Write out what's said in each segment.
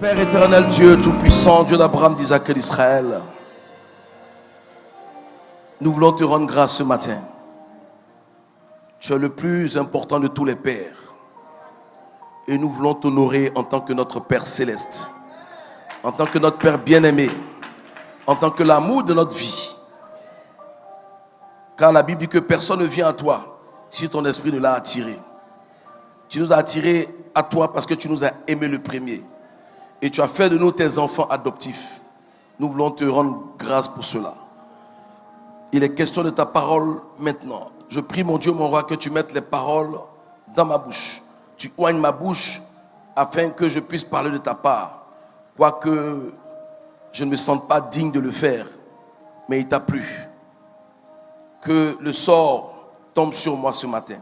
Père éternel, Dieu tout-puissant, Dieu d'Abraham, d'Isaac et d'Israël, nous voulons te rendre grâce ce matin. Tu es le plus important de tous les pères. Et nous voulons t'honorer en tant que notre Père céleste, en tant que notre Père bien-aimé, en tant que l'amour de notre vie. Car la Bible dit que personne ne vient à toi si ton esprit ne l'a attiré. Tu nous as attirés à toi parce que tu nous as aimés le premier. Et tu as fait de nous tes enfants adoptifs. Nous voulons te rendre grâce pour cela. Il est question de ta parole maintenant. Je prie mon Dieu, mon roi, que tu mettes les paroles dans ma bouche. Tu oignes ma bouche afin que je puisse parler de ta part. Quoique je ne me sente pas digne de le faire, mais il t'a plu. Que le sort tombe sur moi ce matin.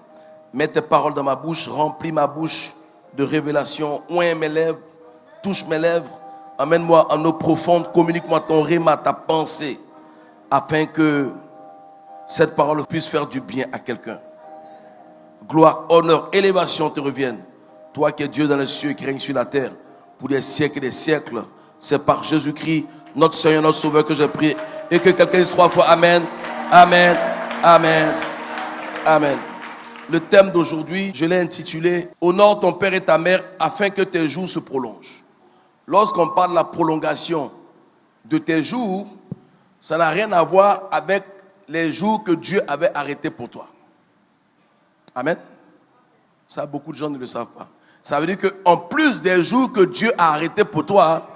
Mets tes paroles dans ma bouche, remplis ma bouche de révélation, oigne mes lèvres, touche mes lèvres, amène-moi en eau profonde, communique-moi ton rhéma, ta pensée, afin que cette parole puisse faire du bien à quelqu'un. Gloire, honneur, élévation te reviennent. Toi qui es Dieu dans les cieux et qui règne sur la terre, pour des siècles et des siècles, c'est par Jésus-Christ, notre Seigneur, notre Sauveur, que je prie. Et que quelqu'un dise 3 fois Amen, Amen, Amen, Amen. Le thème d'aujourd'hui, je l'ai intitulé « Honore ton père et ta mère afin que tes jours se prolongent ». Lorsqu'on parle de la prolongation de tes jours, ça n'a rien à voir avec les jours que Dieu avait arrêtés pour toi. Amen. Ça, beaucoup de gens ne le savent pas. Ça veut dire qu'en plus des jours que Dieu a arrêtés pour toi,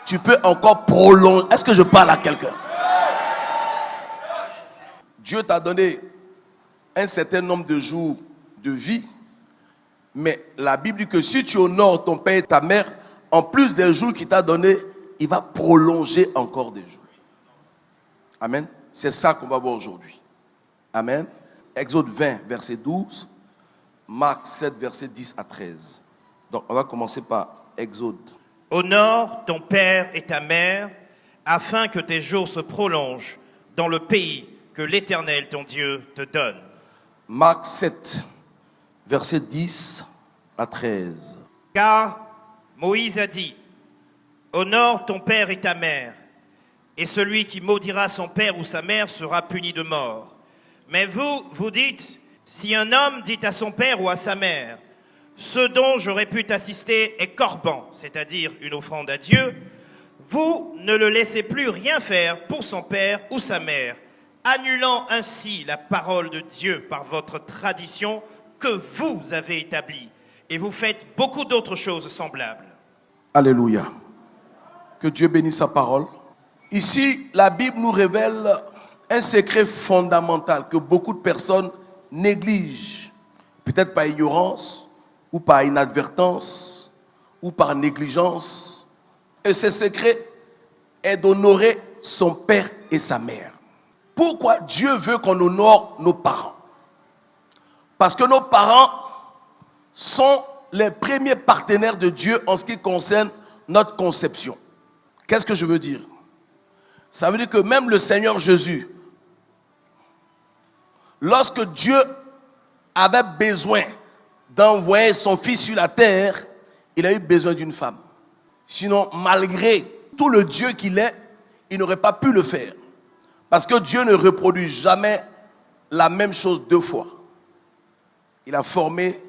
tu peux encore prolonger. Est-ce que je parle à quelqu'un? Dieu t'a donné un certain nombre de jours de vie, mais la Bible dit que si tu honores ton père et ta mère, en plus des jours qu'il t'a donné, il va prolonger encore des jours. Amen. C'est ça qu'on va voir aujourd'hui. Amen. Exode 20, verset 12. Marc 7, verset 10 à 13. Donc, on va commencer par Exode. Honore ton père et ta mère, afin que tes jours se prolongent dans le pays que l'Éternel, ton Dieu, te donne. Marc 7, verset 10 à 13. Car Moïse a dit, honore ton père et ta mère, et celui qui maudira son père ou sa mère sera puni de mort. Mais vous, vous dites, si un homme dit à son père ou à sa mère, ce dont j'aurais pu t'assister est corban, c'est-à-dire une offrande à Dieu, vous ne le laissez plus rien faire pour son père ou sa mère, annulant ainsi la parole de Dieu par votre tradition que vous avez établie. Et vous faites beaucoup d'autres choses semblables. Alléluia. Que Dieu bénisse sa parole. Ici, la Bible nous révèle un secret fondamental que beaucoup de personnes négligent. Peut-être par ignorance, ou par inadvertance, ou par négligence. Et ce secret est d'honorer son père et sa mère. Pourquoi Dieu veut qu'on honore nos parents? Parce que nos parents sont les premiers partenaires de Dieu en ce qui concerne notre conception. Qu'est-ce que je veux dire? Ça veut dire que même le Seigneur Jésus, lorsque Dieu avait besoin d'envoyer son fils sur la terre, il a eu besoin d'une femme. Sinon, malgré tout le Dieu qu'il est, il n'aurait pas pu le faire. Parce que Dieu ne reproduit jamais la même chose 2 fois. Il a formé,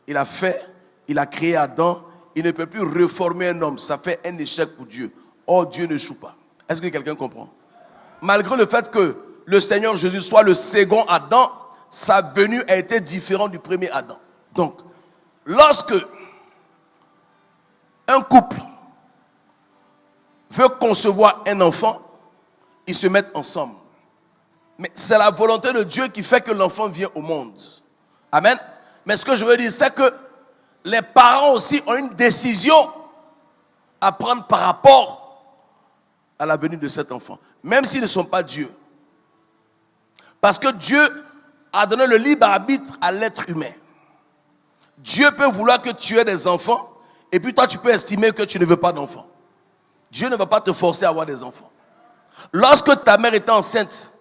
il a fait, il a créé Adam. Il ne peut plus reformer un homme. Ça fait un échec pour Dieu. Or, Dieu ne joue pas. Est-ce que quelqu'un comprend? Malgré le fait que le Seigneur Jésus soit le second Adam, sa venue a été différente du premier Adam. Donc, lorsque un couple veut concevoir un enfant, ils se mettent ensemble. Mais c'est la volonté de Dieu qui fait que l'enfant vient au monde. Amen. Mais ce que je veux dire, c'est que les parents aussi ont une décision à prendre par rapport à la venue de cet enfant. Même s'ils ne sont pas Dieu. Parce que Dieu a donné le libre arbitre à l'être humain. Dieu peut vouloir que tu aies des enfants, et puis toi tu peux estimer que tu ne veux pas d'enfants. Dieu ne va pas te forcer à avoir des enfants. Lorsque ta mère était enceinte,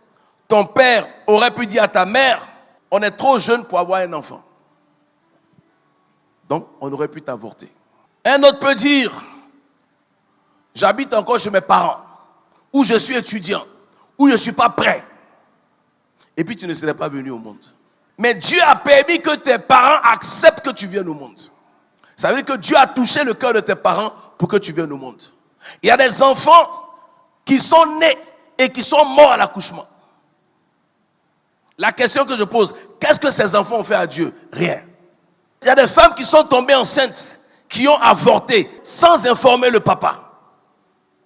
ton père aurait pu dire à ta mère, on est trop jeune pour avoir un enfant. Donc, on aurait pu t'avorter. Un autre peut dire, j'habite encore chez mes parents, ou je suis étudiant, ou je ne suis pas prêt. Et puis tu ne serais pas venu au monde. Mais Dieu a permis que tes parents acceptent que tu viennes au monde. Ça veut dire que Dieu a touché le cœur de tes parents pour que tu viennes au monde. Il y a des enfants qui sont nés et qui sont morts à l'accouchement. La question que je pose, qu'est-ce que ces enfants ont fait à Dieu? Rien. Il y a des femmes qui sont tombées enceintes, qui ont avorté sans informer le papa.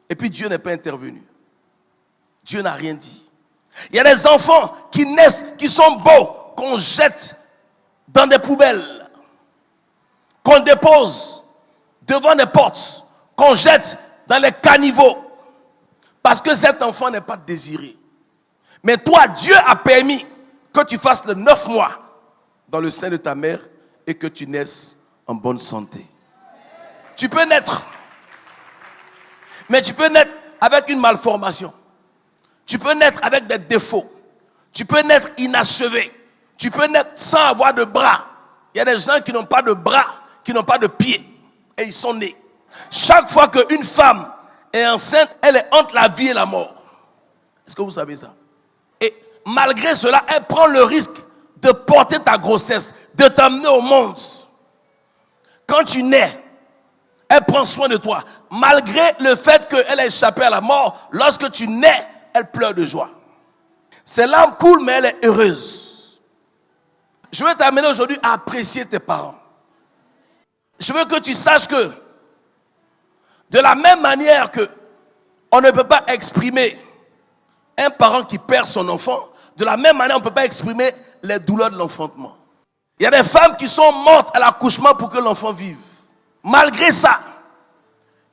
Et puis Dieu n'est pas intervenu. Dieu n'a rien dit. Il y a des enfants qui naissent, qui sont beaux, qu'on jette dans des poubelles, qu'on dépose devant des portes, qu'on jette dans les caniveaux, parce que cet enfant n'est pas désiré. Mais toi, Dieu a permis que tu fasses les 9 mois dans le sein de ta mère et que tu naisses en bonne santé. Tu peux naître, mais tu peux naître avec une malformation. Tu peux naître avec des défauts. Tu peux naître inachevé. Tu peux naître sans avoir de bras. Il y a des gens qui n'ont pas de bras, qui n'ont pas de pieds. Et ils sont nés. Chaque fois qu'une femme est enceinte, elle est entre la vie et la mort. Est-ce que vous savez ça? Et malgré cela, elle prend le risque de porter ta grossesse, de t'amener au monde. Quand tu nais, elle prend soin de toi. Malgré le fait qu'elle ait échappé à la mort, lorsque tu nais, elle pleure de joie. Ses larmes coulent, mais elle est heureuse. Je veux t'amener aujourd'hui à apprécier tes parents. Je veux que tu saches que, de la même manière que on ne peut pas exprimer un parent qui perd son enfant, de la même manière on ne peut pas exprimer les douleurs de l'enfantement. Il y a des femmes qui sont mortes à l'accouchement pour que l'enfant vive. Malgré ça,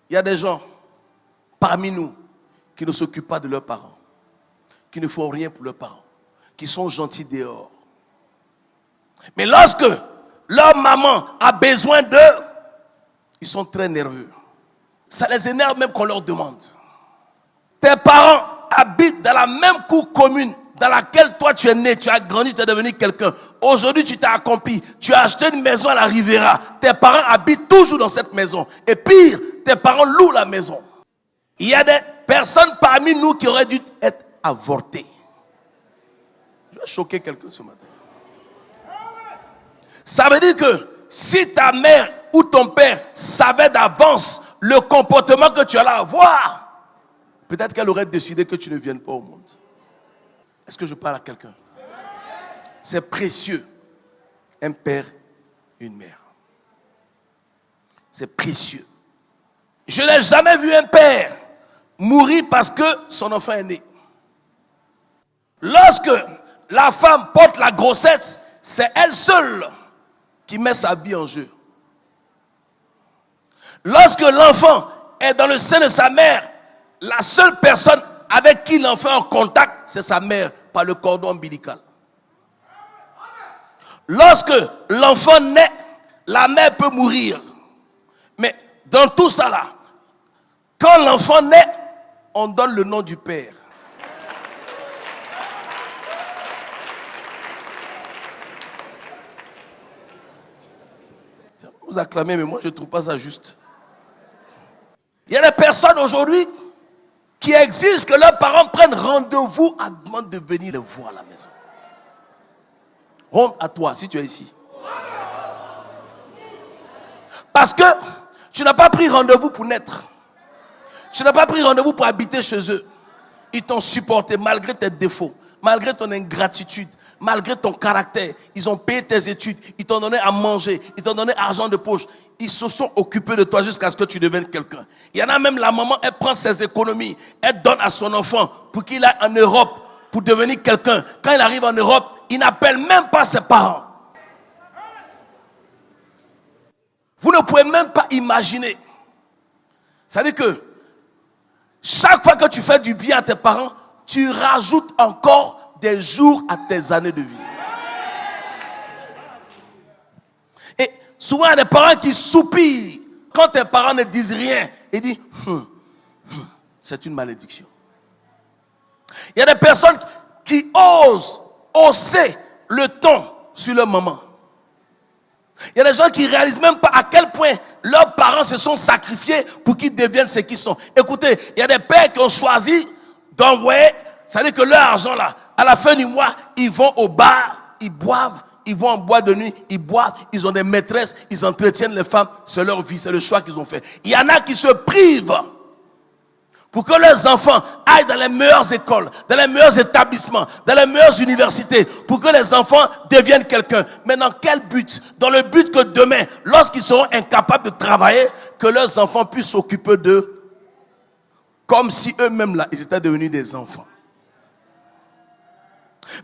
il y a des gens parmi nous qui ne s'occupent pas de leurs parents, qui ne font rien pour leurs parents, qui sont gentils dehors. Mais lorsque leur maman a besoin d'eux, ils sont très nerveux. Ça les énerve même qu'on leur demande. Tes parents habitent dans la même cour commune dans laquelle toi tu es né, tu as grandi, tu es devenu quelqu'un. Aujourd'hui tu t'es accompli, tu as acheté une maison à la Riviera. Tes parents habitent toujours dans cette maison. Et pire, tes parents louent la maison. Il y a des personnes parmi nous qui auraient dû être avortées. Je vais choquer quelqu'un ce matin. Ça veut dire que si ta mère ou ton père savait d'avance le comportement que tu allais avoir, peut-être qu'elle aurait décidé que tu ne viennes pas au monde. Est-ce que je parle à quelqu'un? C'est précieux, un père et une mère. C'est précieux. Je n'ai jamais vu un père mourir parce que son enfant est né. Lorsque la femme porte la grossesse, c'est elle seule qui met sa vie en jeu. Lorsque l'enfant est dans le sein de sa mère, la seule personne avec qui l'enfant est en contact, c'est sa mère, par le cordon ombilical. Lorsque l'enfant naît, la mère peut mourir. Mais dans tout ça là, quand l'enfant naît, on donne le nom du père. Vous acclamez, mais moi je ne trouve pas ça juste. Il y a des personnes aujourd'hui qui exigent que leurs parents prennent rendez-vous avant de venir les voir à la maison. Honte à toi si tu es ici. Parce que tu n'as pas pris rendez-vous pour naître. Tu n'as pas pris rendez-vous pour habiter chez eux. Ils t'ont supporté malgré tes défauts, malgré ton ingratitude, malgré ton caractère. Ils ont payé tes études, ils t'ont donné à manger, ils t'ont donné argent de poche. Ils se sont occupés de toi jusqu'à ce que tu deviennes quelqu'un. Il y en a même, la maman, elle prend ses économies, elle donne à son enfant pour qu'il aille en Europe pour devenir quelqu'un. Quand il arrive en Europe, il n'appelle même pas ses parents. Vous ne pouvez même pas imaginer. C'est-à-dire que chaque fois que tu fais du bien à tes parents, tu rajoutes encore des jours à tes années de vie. Et souvent, il y a des parents qui soupirent quand tes parents ne disent rien et disent c'est une malédiction. Il y a des personnes qui osent hausser le ton sur leur maman. Il y a des gens qui ne réalisent même pas à quel point leurs parents se sont sacrifiés pour qu'ils deviennent ce qu'ils sont. Écoutez, il y a des pères qui ont choisi d'envoyer, c'est-à-dire que leur argent là, à la fin du mois, ils vont au bar, ils boivent, ils vont en boîte de nuit, ils boivent, ils ont des maîtresses, ils entretiennent les femmes, c'est leur vie, c'est le choix qu'ils ont fait. Il y en a qui se privent pour que leurs enfants aillent dans les meilleures écoles, dans les meilleurs établissements, dans les meilleures universités, pour que les enfants deviennent quelqu'un. Mais dans quel but? Dans le but que demain, lorsqu'ils seront incapables de travailler, que leurs enfants puissent s'occuper d'eux, comme si eux-mêmes là, ils étaient devenus des enfants.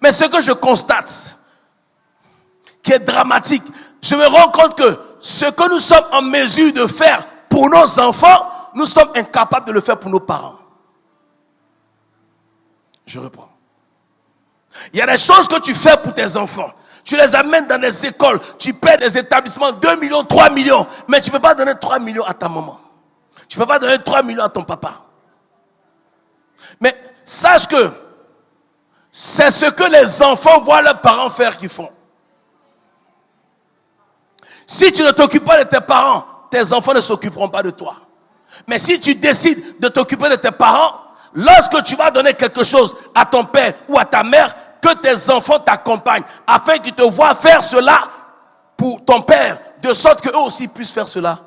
Mais ce que je constate, qui est dramatique, je me rends compte que ce que nous sommes en mesure de faire pour nos enfants, nous sommes incapables de le faire pour nos parents. Je reprends. Il y a des choses que tu fais pour tes enfants. Tu les amènes dans des écoles, tu paies des établissements 2 millions, 3 millions, mais tu ne peux pas donner 3 millions à ta maman. Tu ne peux pas donner 3 millions à ton papa. Mais sache que c'est ce que les enfants voient leurs parents faire qu'ils font. Si tu ne t'occupes pas de tes parents, tes enfants ne s'occuperont pas de toi. Mais si tu décides de t'occuper de tes parents, lorsque tu vas donner quelque chose à ton père ou à ta mère, que tes enfants t'accompagnent, afin qu'ils te voient faire cela pour ton père, de sorte qu'eux aussi puissent faire cela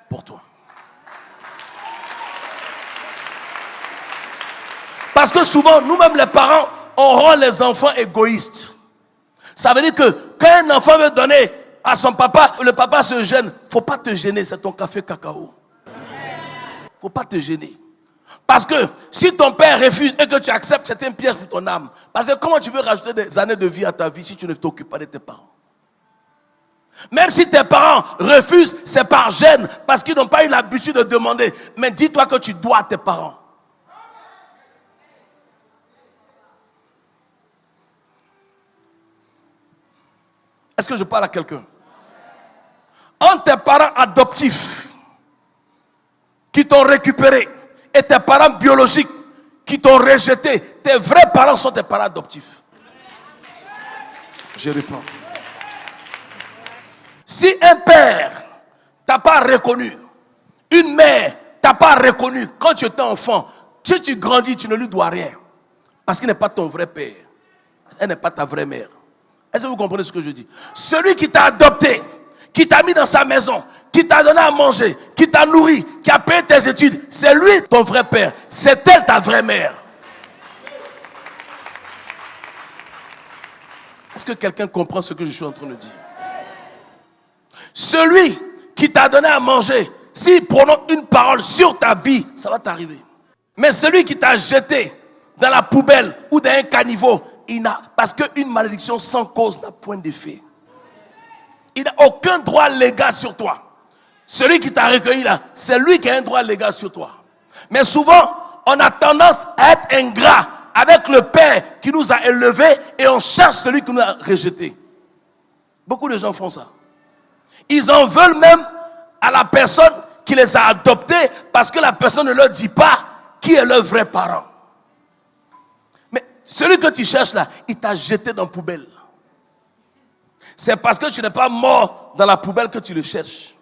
pour toi. Parce que souvent, nous-mêmes les parents, on rend les enfants égoïstes. Ça veut dire que quand un enfant veut donner à son papa, le papa se gêne. Il ne faut pas te gêner, c'est ton café cacao. Il ne faut pas te gêner. Parce que si ton père refuse et que tu acceptes, c'est un piège pour ton âme. Parce que comment tu veux rajouter des années de vie à ta vie si tu ne t'occupes pas de tes parents? Même si tes parents refusent, c'est par gêne, parce qu'ils n'ont pas eu l'habitude de demander. Mais dis-toi que tu dois à tes parents. Est-ce que je parle à quelqu'un? Entre tes parents adoptifs qui t'ont récupéré et tes parents biologiques qui t'ont rejeté, tes vrais parents sont tes parents adoptifs. Je réponds. Si un père t'a pas reconnu, une mère t'a pas reconnu quand tu étais enfant, si tu grandis, tu ne lui dois rien. Parce qu'il n'est pas ton vrai père. Elle n'est pas ta vraie mère. Est-ce que vous comprenez ce que je dis? Celui qui t'a adopté, qui t'a mis dans sa maison, qui t'a donné à manger, qui t'a nourri, qui a payé tes études, c'est lui ton vrai père. C'est elle ta vraie mère. Est-ce que quelqu'un comprend ce que je suis en train de dire? Celui qui t'a donné à manger, s'il prononce une parole sur ta vie, ça va t'arriver. Mais celui qui t'a jeté dans la poubelle ou dans un caniveau, parce qu'une malédiction sans cause n'a point d'effet. Il n'a aucun droit légal sur toi. Celui qui t'a recueilli là, c'est lui qui a un droit légal sur toi. Mais souvent, on a tendance à être ingrat avec le Père qui nous a élevés et on cherche celui qui nous a rejetés. Beaucoup de gens font ça. Ils en veulent même à la personne qui les a adoptés parce que la personne ne leur dit pas qui est leur vrai parent. Mais celui que tu cherches là, il t'a jeté dans la poubelle. C'est parce que tu n'es pas mort dans la poubelle que tu le cherches.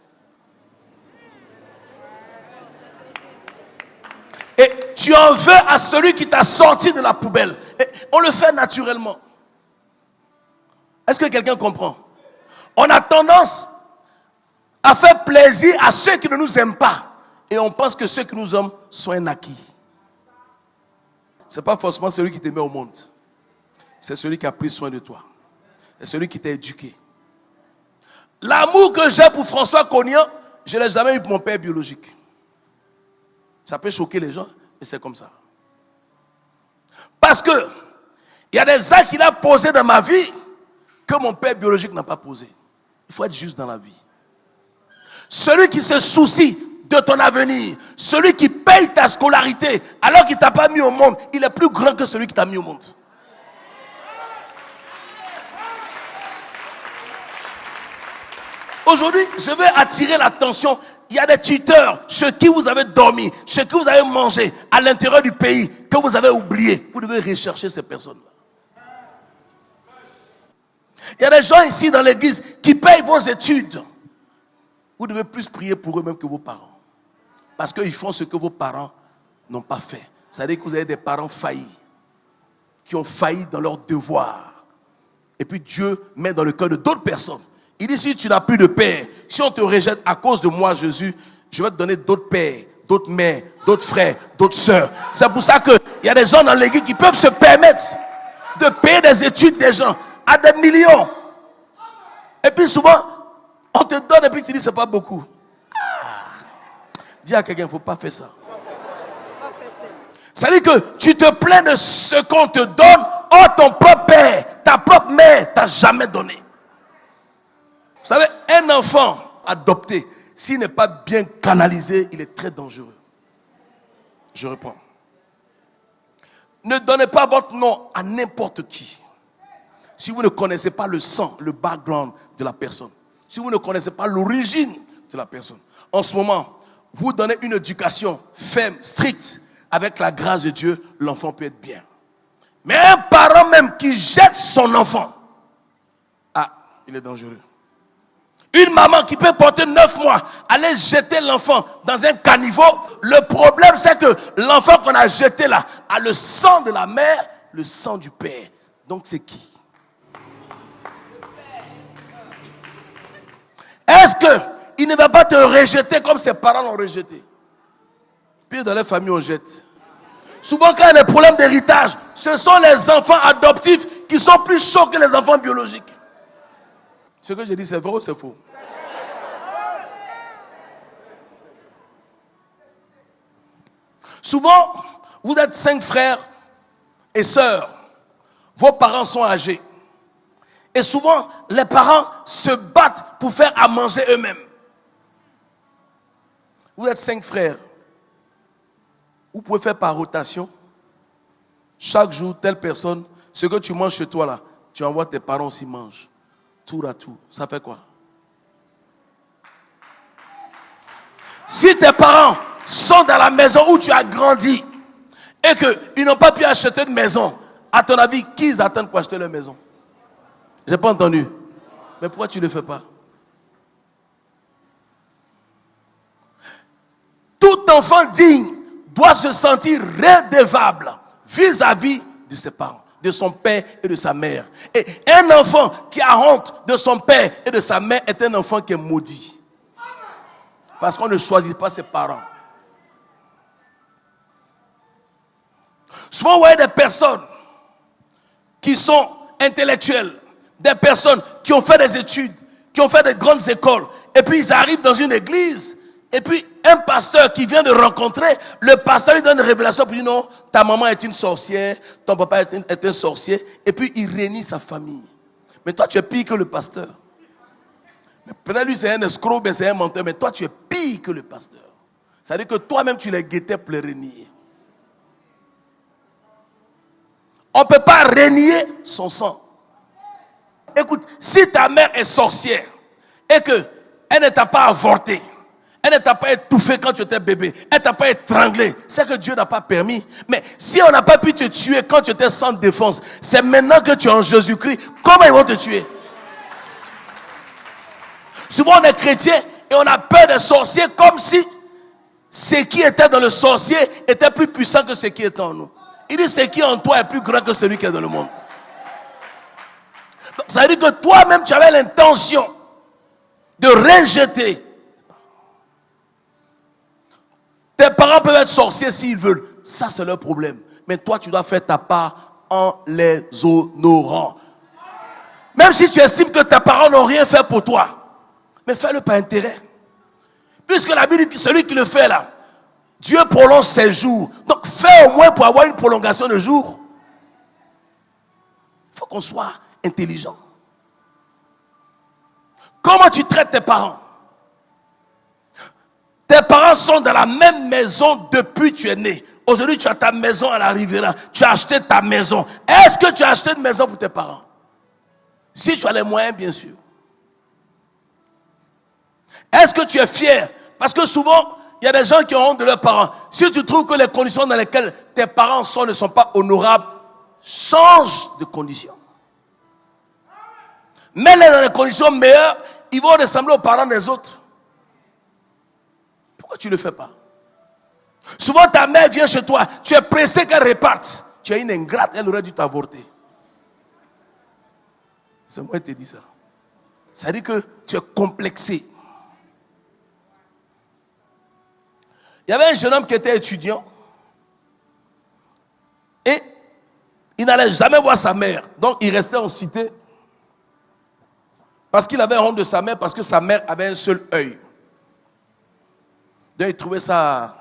Et tu en veux à celui qui t'a sorti de la poubelle. Et on le fait naturellement. Est-ce que quelqu'un comprend? On a tendance à faire plaisir à ceux qui ne nous aiment pas. Et on pense que ceux qui nous aiment sont un acquis. Ce n'est pas forcément celui qui te met au monde. C'est celui qui a pris soin de toi. C'est celui qui t'a éduqué. L'amour que j'ai pour François Cognan, je ne l'ai jamais eu pour mon père biologique. Ça peut choquer les gens, mais c'est comme ça. Parce que il y a des actes qu'il a posés dans ma vie que mon père biologique n'a pas posé. Il faut être juste dans la vie. Celui qui se soucie de ton avenir, celui qui paye ta scolarité alors qu'il ne t'a pas mis au monde, il est plus grand que celui qui t'a mis au monde. Aujourd'hui, je vais attirer l'attention. Il y a des tuteurs chez qui vous avez dormi, chez qui vous avez mangé, à l'intérieur du pays, que vous avez oublié. Vous devez rechercher ces personnes-là. Il y a des gens ici dans l'église qui payent vos études. Vous devez plus prier pour eux-mêmes que vos parents. Parce qu'ils font ce que vos parents n'ont pas fait. C'est-à-dire que vous avez des parents faillis, qui ont failli dans leurs devoirs. Et puis Dieu met dans le cœur de d'autres personnes. Il dit, si tu n'as plus de père, si on te rejette à cause de moi, Jésus, je vais te donner d'autres pères, d'autres mères, d'autres frères, d'autres sœurs. C'est pour ça qu'il y a des gens dans l'église qui peuvent se permettre de payer des études des gens à des millions. Et puis souvent, on te donne et puis tu dis, c'est pas beaucoup. Dis à quelqu'un, il ne faut pas faire ça. C'est-à-dire que tu te plains de ce qu'on te donne. Oh, ton propre père, ta propre mère t'a jamais donné. Vous savez, un enfant adopté, s'il n'est pas bien canalisé, il est très dangereux. Je reprends. Ne donnez pas votre nom à n'importe qui. Si vous ne connaissez pas le sang, le background de la personne. Si vous ne connaissez pas l'origine de la personne. En ce moment, vous donnez une éducation ferme, stricte. Avec la grâce de Dieu, l'enfant peut être bien. Mais un parent même qui jette son enfant, il est dangereux. Une maman qui peut porter 9 mois, aller jeter l'enfant dans un caniveau. Le problème, c'est que l'enfant qu'on a jeté là a le sang de la mère, le sang du père. Donc c'est qui? Est-ce qu'il ne va pas te rejeter comme ses parents l'ont rejeté? Puis dans les familles, on jette. Souvent, quand il y a des problèmes d'héritage, ce sont les enfants adoptifs qui sont plus chauds que les enfants biologiques. Ce que je dis, c'est vrai ou c'est faux? Souvent, vous êtes 5 frères et sœurs. Vos parents sont âgés. Et souvent, les parents se battent pour faire à manger eux-mêmes. Vous êtes 5 frères. Vous pouvez faire par rotation. Chaque jour, telle personne, ce que tu manges chez toi là, tu envoies tes parents aussi mangent. Tour à tour. Ça fait quoi? Si tes parents sont dans la maison où tu as grandi et qu'ils n'ont pas pu acheter de maison, à ton avis, qui ils attendent pour acheter leur maison? Je n'ai pas entendu. Mais pourquoi tu ne le fais pas? Tout enfant digne doit se sentir redevable vis-à-vis de ses parents, de son père et de sa mère. Et un enfant qui a honte de son père et de sa mère est un enfant qui est maudit. Parce qu'on ne choisit pas ses parents. Souvent, vous voyez des personnes qui sont intellectuelles, des personnes qui ont fait des études, qui ont fait de grandes écoles, et puis ils arrivent dans une église, et puis un pasteur qui vient de rencontrer, le pasteur lui donne une révélation pour dire non, ta maman est une sorcière, ton papa est un sorcier, et puis il réunit sa famille. Mais toi tu es pire que le pasteur. Peut-être lui c'est un escroc, mais c'est un menteur, mais toi tu es pire que le pasteur. C'est-à-dire que toi-même tu les guettais pour les renier. On ne peut pas renier son sang. Écoute, si ta mère est sorcière et qu'elle ne t'a pas avorté, elle ne t'a pas étouffé quand tu étais bébé, elle ne t'a pas étranglé, c'est que Dieu n'a pas permis. Mais si on n'a pas pu te tuer quand tu étais sans défense, c'est maintenant que tu es en Jésus-Christ, comment ils vont te tuer? Souvent on est chrétien et on a peur des sorciers comme si ce qui était dans le sorcier était plus puissant que ce qui est en nous. Il dit ce qui est en toi est plus grand que celui qui est dans le monde. Ça veut dire que toi-même tu avais l'intention de rejeter. Tes parents peuvent être sorciers s'ils veulent. Ça c'est leur problème. Mais toi tu dois faire ta part en les honorant. Même si tu estimes que tes parents n'ont rien fait pour toi. Mais fais-le par intérêt. Puisque la Bible dit que celui qui le fait là, Dieu prolonge ses jours. Donc fais au moins pour avoir une prolongation de jours. Il faut qu'on soit intelligent. Comment tu traites tes parents? Tes parents sont dans la même maison depuis que tu es né. Aujourd'hui tu as ta maison à la Riviera. Tu as acheté ta maison. Est-ce que tu as acheté une maison pour tes parents? Si tu as les moyens, bien sûr. Est-ce que tu es fier? Parce que souvent, il y a des gens qui ont honte de leurs parents. Si tu trouves que les conditions dans lesquelles tes parents sont ne sont pas honorables, change de conditions. Mets-les dans les conditions meilleures, ils vont ressembler aux parents des autres. Pourquoi tu ne le fais pas? Souvent ta mère vient chez toi, tu es pressé qu'elle reparte. Tu es une ingrate, elle aurait dû t'avorter. C'est moi qui te dis ça. Ça dit que tu es complexé. Il y avait un jeune homme qui était étudiant et il n'allait jamais voir sa mère. Donc il restait en cité parce qu'il avait honte de sa mère, parce que sa mère avait un seul œil. Donc il trouvait ça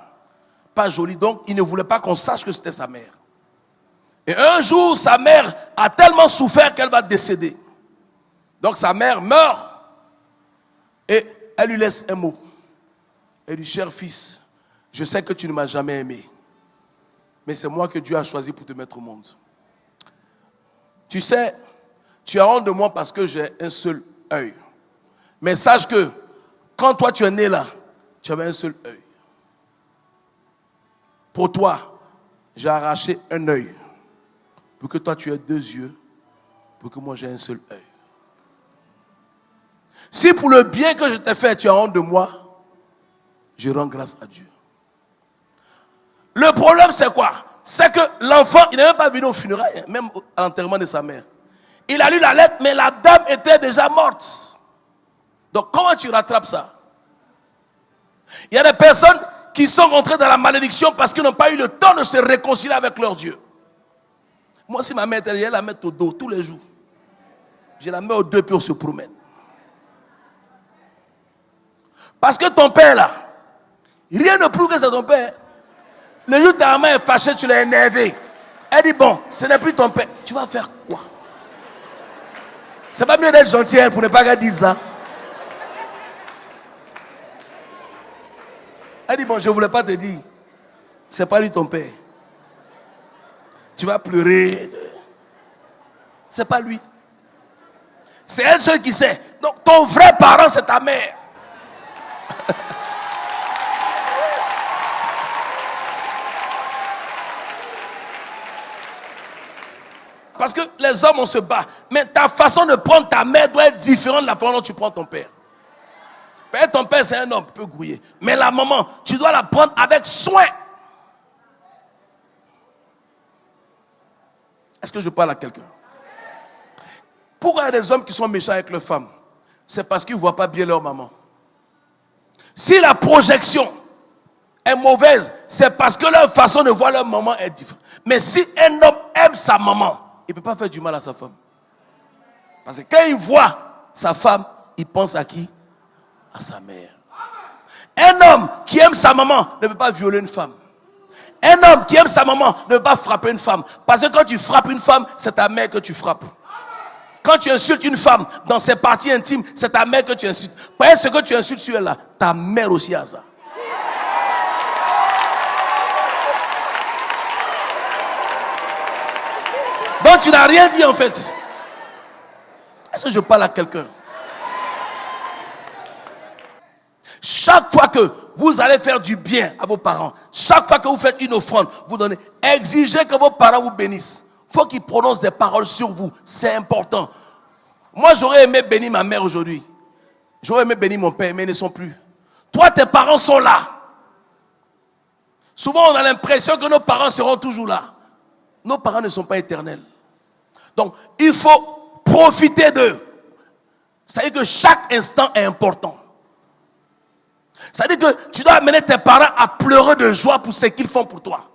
pas joli, donc il ne voulait pas qu'on sache que c'était sa mère. Et un jour, sa mère a tellement souffert qu'elle va décéder. Donc sa mère meurt et elle lui laisse un mot. Elle dit: cher fils, je sais que tu ne m'as jamais aimé, mais c'est moi que Dieu a choisi pour te mettre au monde. Tu sais, tu as honte de moi parce que j'ai un seul œil. Mais sache que quand toi tu es né là, tu avais un seul œil. Pour toi, j'ai arraché un œil pour que toi tu aies 2 yeux, pour que moi j'ai un seul œil. Si pour le bien que je t'ai fait, tu as honte de moi, je rends grâce à Dieu. Le problème, c'est quoi? C'est que l'enfant, il n'est même pas venu au funérailles, même à l'enterrement de sa mère. Il a lu la lettre, mais la dame était déjà morte. Donc, comment tu rattrapes ça? Il y a des personnes qui sont rentrées dans la malédiction parce qu'ils n'ont pas eu le temps de se réconcilier avec leur Dieu. Moi, si ma mère était là, je la mets au dos tous les jours. Je la mets aux 2 pieds, on se promène. Parce que ton père là, rien ne prouve que c'est ton père. Le jour où ta maman est fâchée, tu l'as énervé. Elle dit: bon, ce n'est plus ton père. Tu vas faire quoi? C'est pas mieux d'être gentil pour ne pas qu'elle dise ça. Elle dit: bon, je ne voulais pas te dire. C'est pas lui ton père. Tu vas pleurer. C'est pas lui. C'est elle seule qui sait. Donc ton vrai parent, c'est ta mère. Parce que les hommes, on se bat. Mais ta façon de prendre ta mère doit être différente de la façon dont tu prends ton père. Peut-être ton père, c'est un homme, il peut grouiller. Mais la maman, tu dois la prendre avec soin. Est-ce que je parle à quelqu'un? Pourquoi il y a des hommes qui sont méchants avec leurs femmes? C'est parce qu'ils ne voient pas bien leur maman. Si la projection est mauvaise, c'est parce que leur façon de voir leur maman est différente. Mais si un homme aime sa maman, il ne peut pas faire du mal à sa femme. Parce que quand il voit sa femme, il pense à qui? À sa mère. Un homme qui aime sa maman ne peut pas violer une femme. Un homme qui aime sa maman ne peut pas frapper une femme. Parce que quand tu frappes une femme, c'est ta mère que tu frappes. Quand tu insultes une femme dans ses parties intimes, c'est ta mère que tu insultes. Parce que ce que tu insultes sur elle là, ta mère aussi a ça. Donc tu n'as rien dit en fait. Est-ce que je parle à quelqu'un? Chaque fois que vous allez faire du bien à vos parents, chaque fois que vous faites une offrande, vous donnez, exigez que vos parents vous bénissent. Il faut qu'ils prononcent des paroles sur vous. C'est important. Moi, j'aurais aimé bénir ma mère aujourd'hui. J'aurais aimé bénir mon père, mais ils ne sont plus. Toi, tes parents sont là. Souvent, on a l'impression que nos parents seront toujours là. Nos parents ne sont pas éternels. Donc, il faut profiter d'eux. C'est-à-dire que chaque instant est important. C'est-à-dire que tu dois amener tes parents à pleurer de joie pour ce qu'ils font pour toi.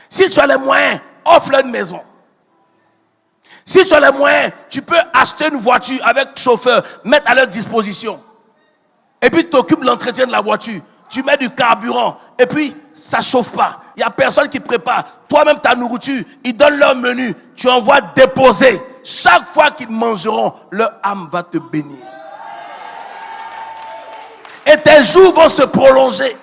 Si tu as les moyens, offre-leur une maison. Si tu as les moyens, tu peux acheter une voiture avec chauffeur, mettre à leur disposition. Et puis tu t'occupes de l'entretien de la voiture. Tu mets du carburant. Et puis ça ne chauffe pas. Il n'y a personne qui prépare. Toi-même ta nourriture, ils donnent leur menu. Tu envoies déposer. Chaque fois qu'ils mangeront, leur âme va te bénir. Et tes jours vont se prolonger.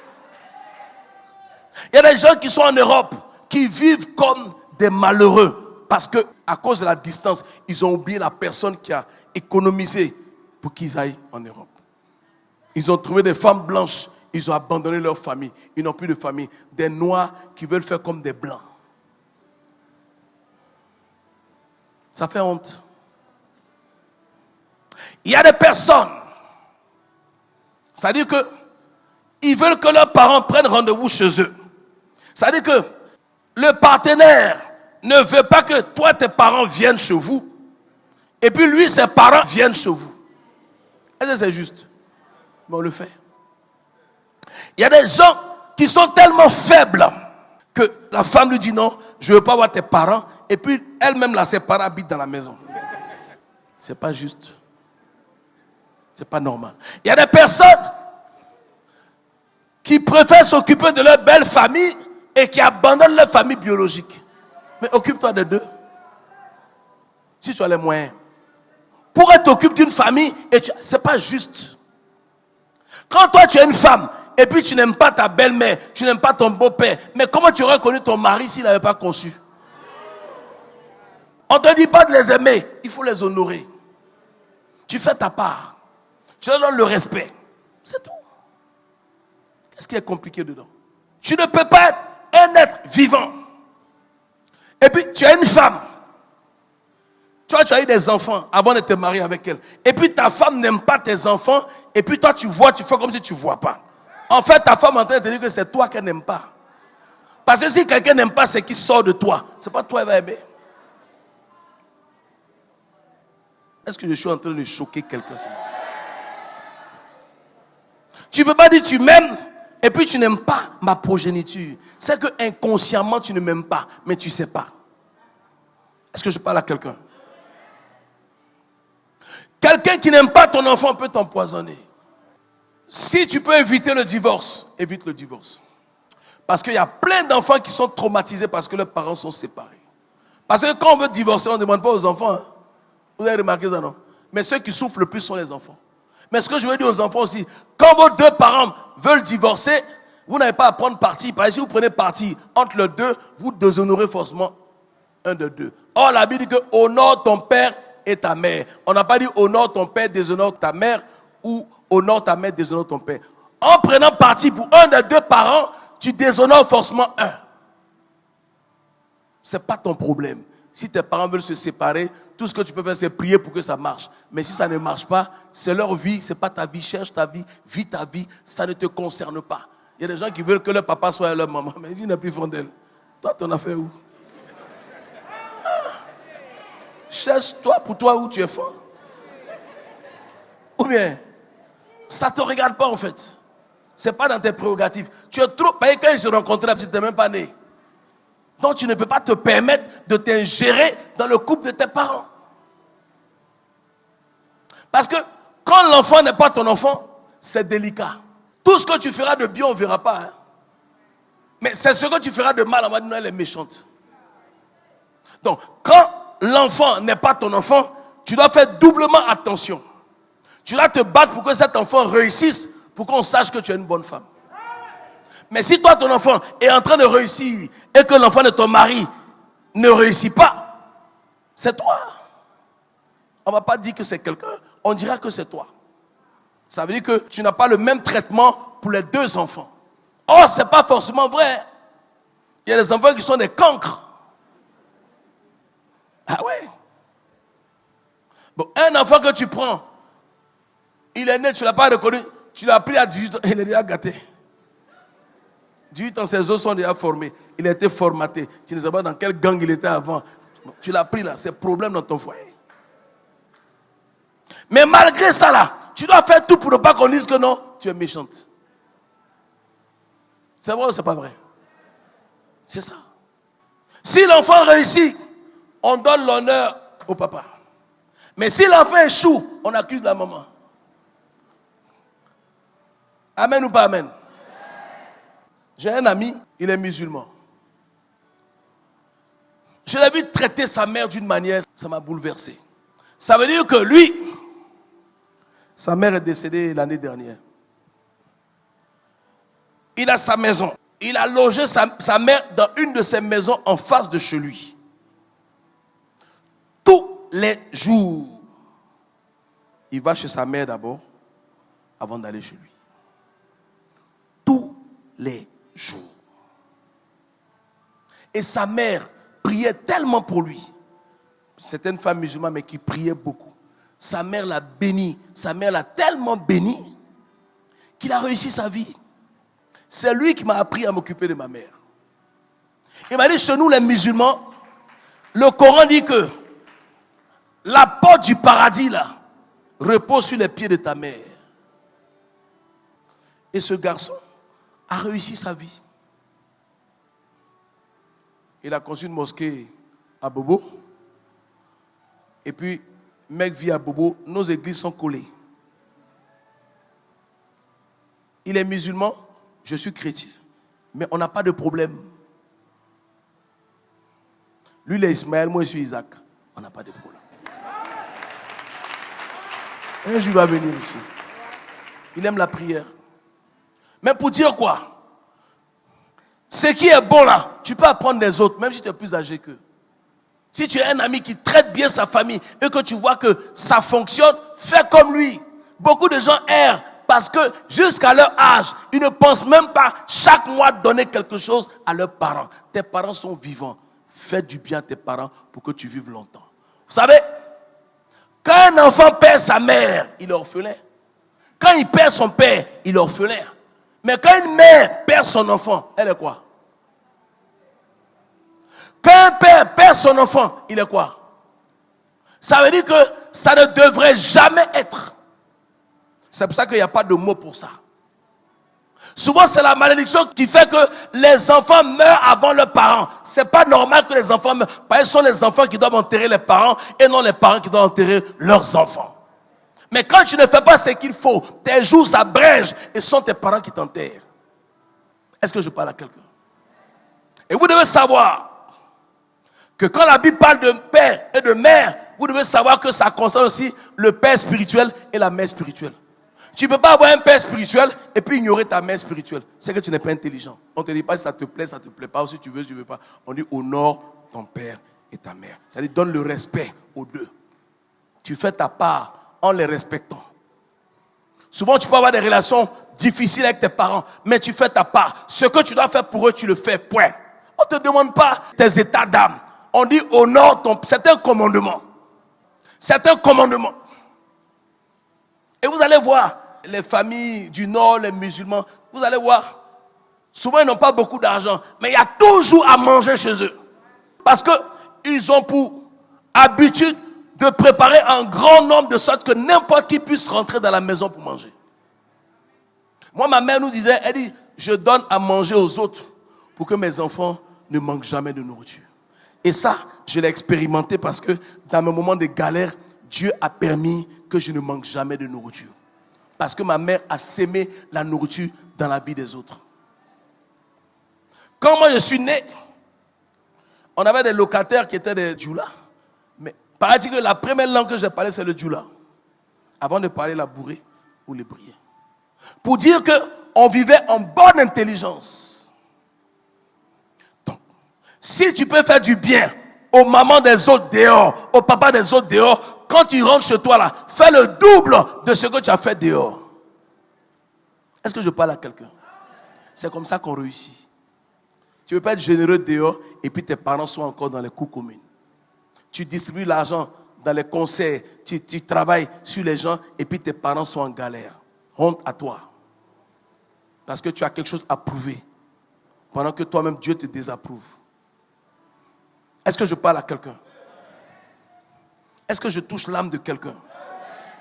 Il y a des gens qui sont en Europe, qui vivent comme des malheureux. Parce que à cause de la distance, ils ont oublié la personne qui a économisé pour qu'ils aillent en Europe. Ils ont trouvé des femmes blanches. Ils ont abandonné leur famille. Ils n'ont plus de famille. Des noirs qui veulent faire comme des blancs. Ça fait honte. Il y a des personnes, c'est-à-dire que ils veulent que leurs parents prennent rendez-vous chez eux. C'est-à-dire que le partenaire ne veut pas que toi, tes parents viennent chez vous. Et puis lui, ses parents viennent chez vous. Est-ce que c'est juste? Mais on le fait. Il y a des gens qui sont tellement faibles que la femme lui dit non, je ne veux pas voir tes parents. Et puis elle-même, là, ses parents habitent dans la maison. C'est pas juste. C'est pas normal. Il y a des personnes qui préfèrent s'occuper de leur belle famille et qui abandonnent leur famille biologique. Mais occupe-toi de deux. Si tu as les moyens. Pourquoi t'occupes d'une famille et c'est pas juste. Quand toi tu es une femme et puis tu n'aimes pas ta belle-mère, tu n'aimes pas ton beau-père, mais comment tu aurais connu ton mari s'il n'avait pas conçu? On ne te dit pas de les aimer, il faut les honorer. Tu fais ta part. Tu leur donnes le respect. C'est tout. Qu'est-ce qui est compliqué dedans? Tu ne peux pas être un être vivant. Et puis tu es une femme. Toi, tu as eu des enfants avant de te marier avec elle. Et puis ta femme n'aime pas tes enfants. Et puis toi, tu vois, tu fais comme si tu ne vois pas. En fait, ta femme est en train de te dire que c'est toi qu'elle n'aime pas. Parce que si quelqu'un n'aime pas ce qui sort de toi, ce n'est pas toi qu'elle va aimer. Est-ce que je suis en train de choquer quelqu'un? Tu ne peux pas dire tu m'aimes et puis tu n'aimes pas ma progéniture. C'est que inconsciemment tu ne m'aimes pas, mais tu ne sais pas. Est-ce que je parle à quelqu'un? Quelqu'un qui n'aime pas ton enfant peut t'empoisonner. Si tu peux éviter le divorce, évite le divorce. Parce qu'il y a plein d'enfants qui sont traumatisés parce que leurs parents sont séparés. Parce que quand on veut divorcer, on ne demande pas aux enfants. Hein. Vous avez remarqué ça, non? Mais ceux qui souffrent le plus sont les enfants. Mais ce que je veux dire aux enfants aussi, quand vos deux parents veulent divorcer, vous n'avez pas à prendre parti. Parce que si vous prenez parti entre les deux, vous déshonorez forcément un de deux. Or, la Bible dit que honore ton père et ta mère. On n'a pas dit honore ton père, déshonore ta mère, ou honore ta mère, déshonore ton père. En prenant parti pour un des deux parents, tu déshonores forcément un. Ce n'est pas ton problème. Si tes parents veulent se séparer, tout ce que tu peux faire, c'est prier pour que ça marche. Mais si ça ne marche pas, c'est leur vie, ce n'est pas ta vie. Cherche ta vie, vis ta vie, ça ne te concerne pas. Il y a des gens qui veulent que leur papa soit leur maman, mais ils n'ont plus fond d'elle. Toi, ton affaire où? Cherche-toi pour toi où tu es fort. Ou bien, ça ne te regarde pas en fait. Ce n'est pas dans tes prérogatives. Tu es trop. Parce que quand ils se rencontraient, tu n'étais même pas né. Donc tu ne peux pas te permettre de t'ingérer dans le couple de tes parents. Parce que quand l'enfant n'est pas ton enfant, c'est délicat. Tout ce que tu feras de bien, on ne verra pas. Hein. Mais c'est ce que tu feras de mal, on va dire non, elle est méchante. Donc, quand l'enfant n'est pas ton enfant, tu dois faire doublement attention. Tu dois te battre pour que cet enfant réussisse, pour qu'on sache que tu es une bonne femme. Mais si toi, ton enfant est en train de réussir et que l'enfant de ton mari ne réussit pas, c'est toi. On ne va pas dire que c'est quelqu'un, on dira que c'est toi. Ça veut dire que tu n'as pas le même traitement pour les deux enfants. Oh, ce n'est pas forcément vrai. Il y a des enfants qui sont des cancres. Ah ouais. Bon, un enfant que tu prends, il est né, tu ne l'as pas reconnu, tu l'as pris à 18 ans, il est déjà gâté. 18 ans, ses os sont déjà formés. Il a été formaté. Tu ne sais pas dans quel gang il était avant. Tu l'as pris là, c'est problème dans ton foyer. Mais malgré ça là, tu dois faire tout pour ne pas qu'on dise que non, tu es méchante. C'est vrai ou c'est pas vrai? C'est ça. Si l'enfant réussit, on donne l'honneur au papa. Mais si l'enfant échoue, on accuse la maman. Amen ou pas amen? J'ai un ami, il est musulman. Je l'ai vu traiter sa mère d'une manière, ça m'a bouleversé. Ça veut dire que lui, sa mère est décédée l'année dernière. Il a sa maison. Il a logé sa mère dans une de ses maisons en face de chez lui. Tous les jours. Il va chez sa mère d'abord, avant d'aller chez lui. Tous les jours. Et sa mère priait tellement pour lui. C'était une femme musulmane, mais qui priait beaucoup. sa mère l'a béni. Sa mère l'a tellement béni qu'il a réussi sa vie. C'est lui qui m'a appris à m'occuper de ma mère. Il m'a dit, chez nous les musulmans, le Coran dit que la porte du paradis là repose sur les pieds de ta mère. Et ce garçon a réussi sa vie. Il a construit une mosquée à Bobo. Et puis, mec vit à Bobo, nos églises sont collées. Il est musulman, je suis chrétien. Mais on n'a pas de problème. Lui, il est Ismaël, moi, je suis Isaac. On n'a pas de problème. Un jour, il va venir ici. Il aime la prière. Mais pour dire quoi? Ce qui est bon là, tu peux apprendre des autres, même si tu es plus âgé qu'eux. Si tu es un ami qui traite bien sa famille et que tu vois que ça fonctionne, fais comme lui. Beaucoup de gens errent parce que jusqu'à leur âge, ils ne pensent même pas chaque mois donner quelque chose à leurs parents. Tes parents sont vivants. Fais du bien à tes parents pour que tu vives longtemps. Vous savez, quand un enfant perd sa mère, il est orphelin. Quand il perd son père, il est orphelin. Mais quand une mère perd son enfant, elle est quoi? Quand un père perd son enfant, il est quoi? Ça veut dire que ça ne devrait jamais être. C'est pour ça qu'il n'y a pas de mot pour ça. Souvent, c'est la malédiction qui fait que les enfants meurent avant leurs parents. C'est pas normal que les enfants meurent. Parce que ce sont les enfants qui doivent enterrer les parents et non les parents qui doivent enterrer leurs enfants. Mais quand tu ne fais pas ce qu'il faut, tes jours s'abrègent et ce sont tes parents qui t'enterrent. Est-ce que je parle à quelqu'un? Et vous devez savoir que quand la Bible parle de père et de mère, vous devez savoir que ça concerne aussi le père spirituel et la mère spirituelle. Tu ne peux pas avoir un père spirituel et puis ignorer ta mère spirituelle. C'est que tu n'es pas intelligent. On ne te dit pas si ça te plaît, ça ne te plaît pas, ou si tu veux, si tu ne veux pas. On dit honore ton père et ta mère. C'est-à-dire donne le respect aux deux. Tu fais ta part en les respectant. Souvent, tu peux avoir des relations difficiles avec tes parents, mais tu fais ta part. Ce que tu dois faire pour eux, tu le fais, point. On ne te demande pas tes états d'âme. On dit honore ton... C'est un commandement. C'est un commandement. Et vous allez voir, les familles du Nord, les musulmans, vous allez voir, souvent ils n'ont pas beaucoup d'argent, mais il y a toujours à manger chez eux. Parce qu'ils ont pour habitude de préparer un grand nombre de sorte que n'importe qui puisse rentrer dans la maison pour manger. Moi, ma mère nous disait, elle dit, je donne à manger aux autres pour que mes enfants ne manquent jamais de nourriture. Et ça, je l'ai expérimenté parce que dans mes moments de galère, Dieu a permis que je ne manque jamais de nourriture. Parce que ma mère a sémé la nourriture dans la vie des autres. Quand moi je suis né, on avait des locataires qui étaient des djoula. Mais paraît-il que la première langue que j'ai parlé, c'est le djoula. Avant de parler la bourrée ou les briers. Pour dire qu'on vivait en bonne intelligence. Donc, si tu peux faire du bien aux mamans des autres dehors, aux papas des autres dehors, quand tu rentres chez toi là, fais le double de ce que tu as fait dehors. Est-ce que je parle à quelqu'un? C'est comme ça qu'on réussit. Tu ne peux pas être généreux dehors et puis tes parents sont encore dans les cours communes. Tu distribues l'argent dans les concerts, tu travailles sur les gens et puis tes parents sont en galère. Honte à toi. Parce que tu as quelque chose à prouver. Pendant que toi-même Dieu te désapprouve. Est-ce que je parle à quelqu'un? Est-ce que je touche l'âme de quelqu'un?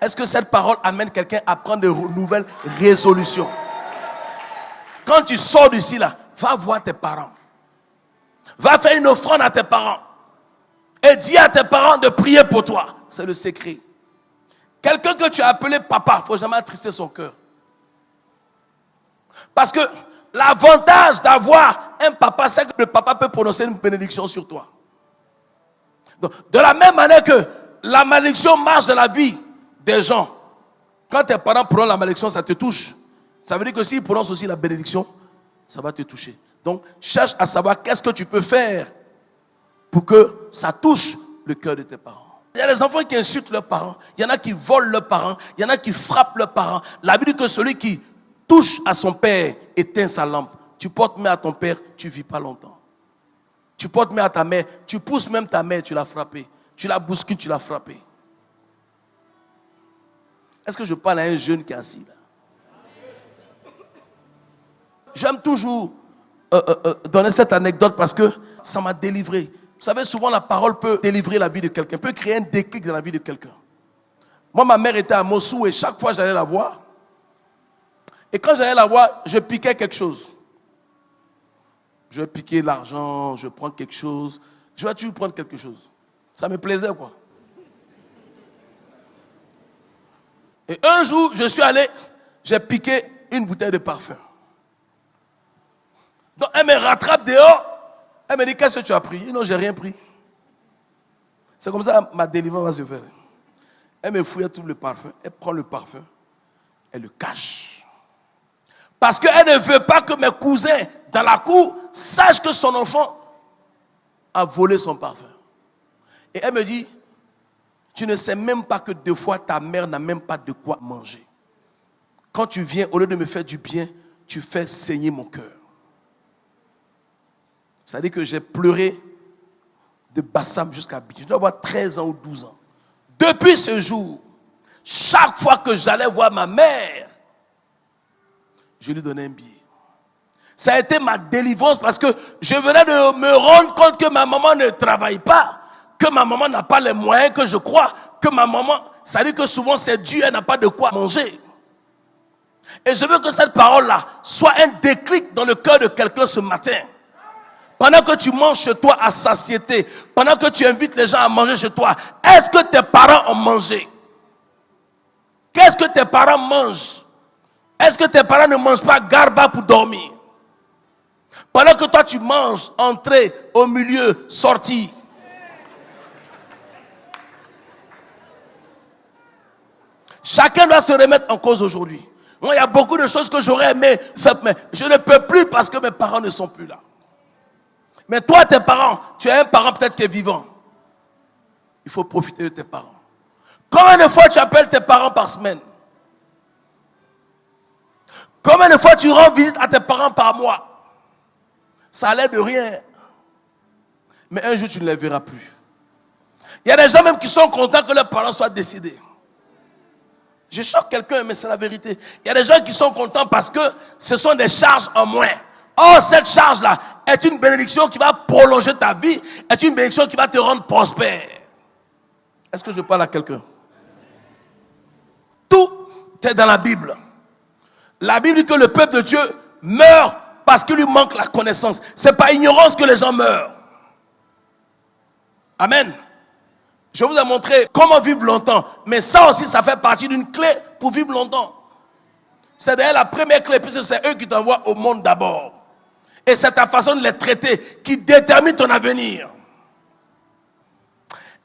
Est-ce que cette parole amène quelqu'un à prendre de nouvelles résolutions? Quand tu sors d'ici là, va voir tes parents. Va faire une offrande à tes parents. Et dis à tes parents de prier pour toi. C'est le secret. Quelqu'un que tu as appelé papa, il ne faut jamais attrister son cœur. Parce que l'avantage d'avoir un papa, c'est que le papa peut prononcer une bénédiction sur toi. Donc, de la même manière que la malédiction marche dans la vie des gens. Quand tes parents prononcent la malédiction, ça te touche. Ça veut dire que s'ils prononcent aussi la bénédiction, ça va te toucher. Donc, cherche à savoir qu'est-ce que tu peux faire pour que ça touche le cœur de tes parents. Il y a des enfants qui insultent leurs parents. Il y en a qui volent leurs parents. Il y en a qui frappent leurs parents. La Bible dit que celui qui touche à son père éteint sa lampe. Tu portes main à ton père, tu ne vis pas longtemps. Tu portes main à ta mère, tu pousses même ta mère, tu l'as frappée. Tu la bouscules, tu l'as frappée. Est-ce que je parle à un jeune qui est assis là? J'aime toujours donner cette anecdote parce que ça m'a délivré. Vous savez, souvent la parole peut délivrer la vie de quelqu'un, peut créer un déclic dans la vie de quelqu'un. Moi, ma mère était à Mossou et chaque fois j'allais la voir. Et quand j'allais la voir, je piquais quelque chose. Je vais piquer l'argent, je prends quelque chose. Je vais toujours prendre quelque chose. Ça me plaisait, quoi. Et un jour, je suis allé, j'ai piqué une bouteille de parfum. Donc, elle me rattrape dehors. Elle me dit, qu'est-ce que tu as pris? Non, j'ai rien pris. C'est comme ça que ma délivrance va se faire. Elle me fouille, elle trouve le parfum. Elle prend le parfum. Elle le cache. Parce qu'elle ne veut pas que mes cousins dans la cour sachent que son enfant a volé son parfum. Et elle me dit, tu ne sais même pas que deux fois ta mère n'a même pas de quoi manger. Quand tu viens, au lieu de me faire du bien, tu fais saigner mon cœur. Ça veut dire que j'ai pleuré de Bassam jusqu'à Abidjan. Je dois avoir 13 ans ou 12 ans. Depuis ce jour, chaque fois que j'allais voir ma mère, je lui donnais un billet. Ça a été ma délivrance parce que je venais de me rendre compte que ma maman ne travaille pas, que ma maman n'a pas les moyens que je crois, que ma maman, ça veut dire que souvent c'est Dieu, elle n'a pas de quoi manger. Et je veux que cette parole-là soit un déclic dans le cœur de quelqu'un ce matin. Pendant que tu manges chez toi à satiété, pendant que tu invites les gens à manger chez toi, est-ce que tes parents ont mangé? Qu'est-ce que tes parents mangent? Est-ce que tes parents ne mangent pas garba pour dormir? Pendant que toi tu manges, entrée, au milieu, sortie. Chacun doit se remettre en cause aujourd'hui. Moi, il y a beaucoup de choses que j'aurais aimé faire, mais je ne peux plus parce que mes parents ne sont plus là. Mais toi, tes parents, tu as un parent peut-être qui est vivant. Il faut profiter de tes parents. Combien de fois tu appelles tes parents par semaine? Combien de fois tu rends visite à tes parents par mois? Ça a l'air de rien. Mais un jour, tu ne les verras plus. Il y a des gens même qui sont contents que leurs parents soient décédés. Je choque quelqu'un, mais c'est la vérité. Il y a des gens qui sont contents parce que ce sont des charges en moins. Or, cette charge-là est une bénédiction qui va prolonger ta vie, est une bénédiction qui va te rendre prospère. Est-ce que je parle à quelqu'un? Tout est dans la Bible. La Bible dit que le peuple de Dieu meurt parce qu'il lui manque la connaissance. C'est par ignorance que les gens meurent. Amen. Je vous ai montré comment vivre longtemps. Mais ça aussi, ça fait partie d'une clé pour vivre longtemps. C'est d'ailleurs la première clé, puisque c'est eux qui t'envoient au monde d'abord. Et c'est ta façon de les traiter qui détermine ton avenir.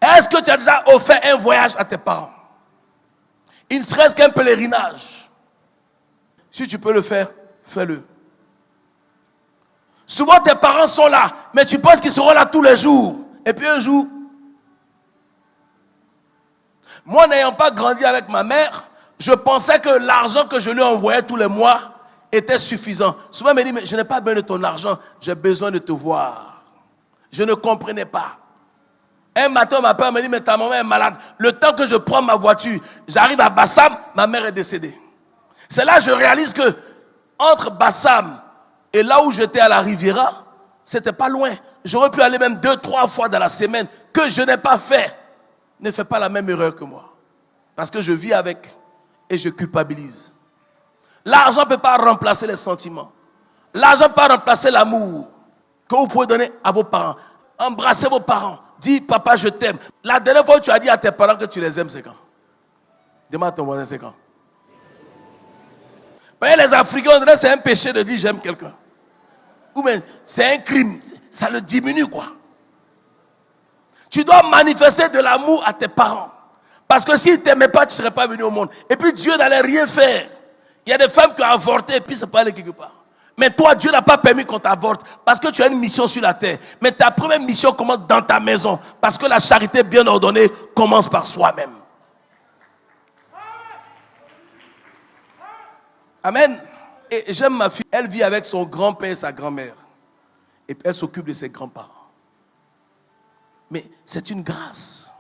Est-ce que tu as déjà offert un voyage à tes parents? Il ne serait-ce qu'un pèlerinage. Si tu peux le faire, fais-le. Souvent tes parents sont là, mais tu penses qu'ils seront là tous les jours. Et puis un jour, moi n'ayant pas grandi avec ma mère, je pensais que l'argent que je lui envoyais tous les mois était suffisant. Souvent, elle me dit, mais je n'ai pas besoin de ton argent, j'ai besoin de te voir. Je ne comprenais pas. Un matin, ma mère me dit, mais ta maman est malade. Le temps que je prends ma voiture, j'arrive à Bassam, ma mère est décédée. C'est là que je réalise que entre Bassam et là où j'étais à la Riviera, c'était pas loin. J'aurais pu aller même 2-3 fois dans la semaine, que je n'ai pas fait. Ne fais pas la même erreur que moi. Parce que je vis avec et je culpabilise. L'argent ne peut pas remplacer les sentiments. L'argent ne peut pas remplacer l'amour que vous pouvez donner à vos parents. Embrassez vos parents. Dis, papa, je t'aime. La dernière fois que tu as dit à tes parents que tu les aimes, c'est quand? Demande à ton voisin, c'est quand? Voyez, les Africains, on dirait que c'est un péché de dire j'aime quelqu'un. Ou bien c'est un crime. Ça le diminue, quoi. Tu dois manifester de l'amour à tes parents. Parce que s'ils ne t'aimaient pas, tu ne serais pas venu au monde. Et puis Dieu n'allait rien faire. Il y a des femmes qui ont avorté et puis ça peut aller quelque part. Mais toi, Dieu n'a pas permis qu'on t'avorte parce que tu as une mission sur la terre. Mais ta première mission commence dans ta maison. Parce que la charité bien ordonnée commence par soi-même. Amen. Et j'aime ma fille. Elle vit avec son grand-père et sa grand-mère. Et puis elle s'occupe de ses grands-parents. Mais c'est une grâce.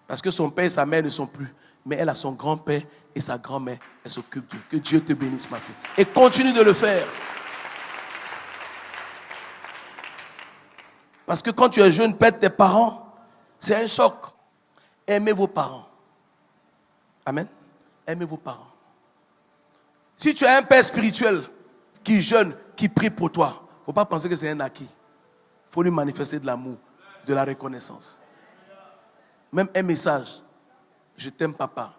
Parce que son père et sa mère ne sont plus. mais elle a son grand-père et sa grand-mère. Elle s'occupe d'eux. Que Dieu te bénisse, ma fille. Et continue de le faire. Parce que quand tu es jeune, perdre tes parents, c'est un choc. Aimez vos parents. Amen. Aimez vos parents. Si tu as un père spirituel qui jeûne, qui prie pour toi, il ne faut pas penser que c'est un acquis. Il faut lui manifester de l'amour, de la reconnaissance. Même un message. Je t'aime, papa.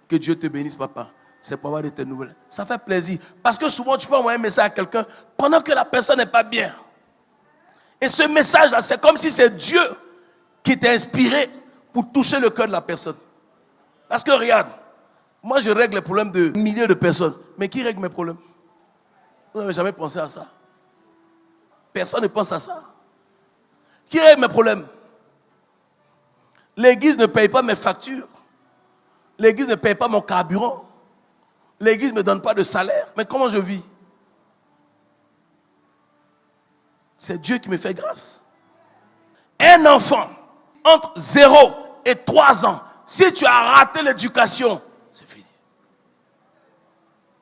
Que Dieu te bénisse, papa. C'est pour avoir de tes nouvelles. Ça fait plaisir. Parce que souvent, tu peux envoyer un message à quelqu'un pendant que la personne n'est pas bien. Et ce message-là, c'est comme si c'est Dieu qui t'a inspiré pour toucher le cœur de la personne. Parce que regarde, moi je règle les problèmes de milliers de personnes. Mais qui règle mes problèmes? Vous n'avez jamais pensé à ça? Personne ne pense à ça. Qui règle mes problèmes? L'église ne paye pas mes factures. L'église ne paye pas mon carburant. L'église ne me donne pas de salaire. Mais comment je vis? C'est Dieu qui me fait grâce. Un enfant entre 0 et 3 ans, si tu as raté l'éducation, c'est fini.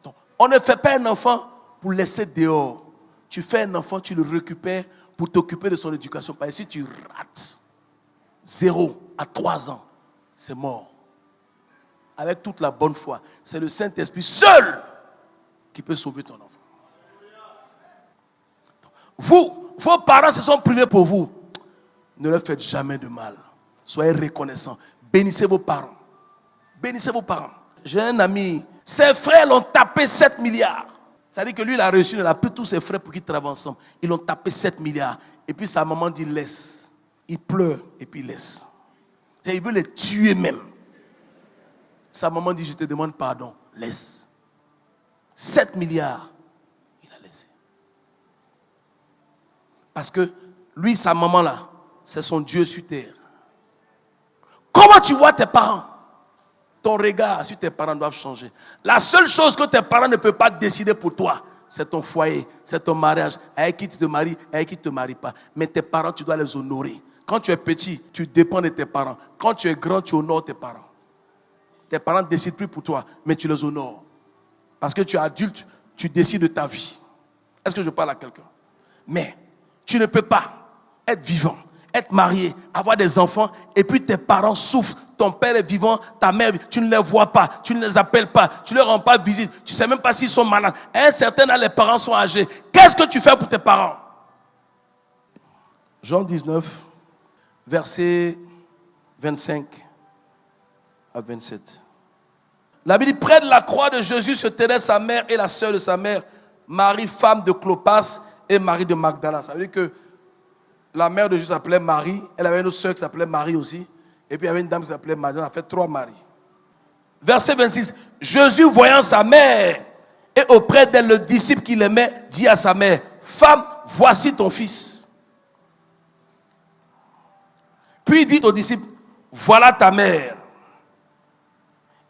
Donc, on ne fait pas un enfant pour laisser dehors. Tu fais un enfant, tu le récupères pour t'occuper de son éducation. Parce que si tu rates 0 à 3 ans, c'est mort. Avec toute la bonne foi, c'est le Saint-Esprit seul qui peut sauver ton enfant. Vous, vos parents se sont privés pour vous. Ne leur faites jamais de mal. Soyez reconnaissants. Bénissez vos parents. Bénissez vos parents. J'ai un ami, ses frères l'ont tapé 7 milliards. C'est-à-dire que lui, il a réussi, il a pris tous ses frères pour qu'ils travaillent ensemble. Ils l'ont tapé 7 milliards. Et puis sa maman dit laisse. Il pleure et puis il laisse. Il veut les tuer même. Sa maman dit je te demande pardon. Laisse. 7 milliards. Il a laissé. Parce que lui, sa maman là, c'est son Dieu sur terre. Comment tu vois tes parents? Ton regard sur tes parents doit changer. La seule chose que tes parents ne peuvent pas décider pour toi, c'est ton foyer, c'est ton mariage. Avec qui tu te maries, avec qui tu ne te maries pas. Mais tes parents, tu dois les honorer. Quand tu es petit, tu dépends de tes parents. Quand tu es grand, tu honores tes parents. Tes parents ne décident plus pour toi, mais tu les honores. Parce que tu es adulte, tu décides de ta vie. Est-ce que je parle à quelqu'un? Mais tu ne peux pas être vivant, être marié, avoir des enfants, et puis tes parents souffrent. Ton père est vivant, ta mère, tu ne les vois pas, tu ne les appelles pas, tu ne leur rends pas visite, tu ne sais même pas s'ils sont malades. À un certain âge, les parents sont âgés. Qu'est-ce que tu fais pour tes parents? Jean 19, versets 25 à 27. La Bible dit, près de la croix de Jésus se tenaient sa mère et la sœur de sa mère, Marie, femme de Clopas, et Marie de Magdala. Ça veut dire que la mère de Jésus s'appelait Marie. Elle avait une autre sœur qui s'appelait Marie aussi. Et puis il y avait une dame qui s'appelait Marie. On a fait 3 Maries. Verset 26. Jésus, voyant sa mère et auprès d'elle le disciple qu'il aimait, dit à sa mère, femme, voici ton fils. Puis il dit au disciple, voilà ta mère.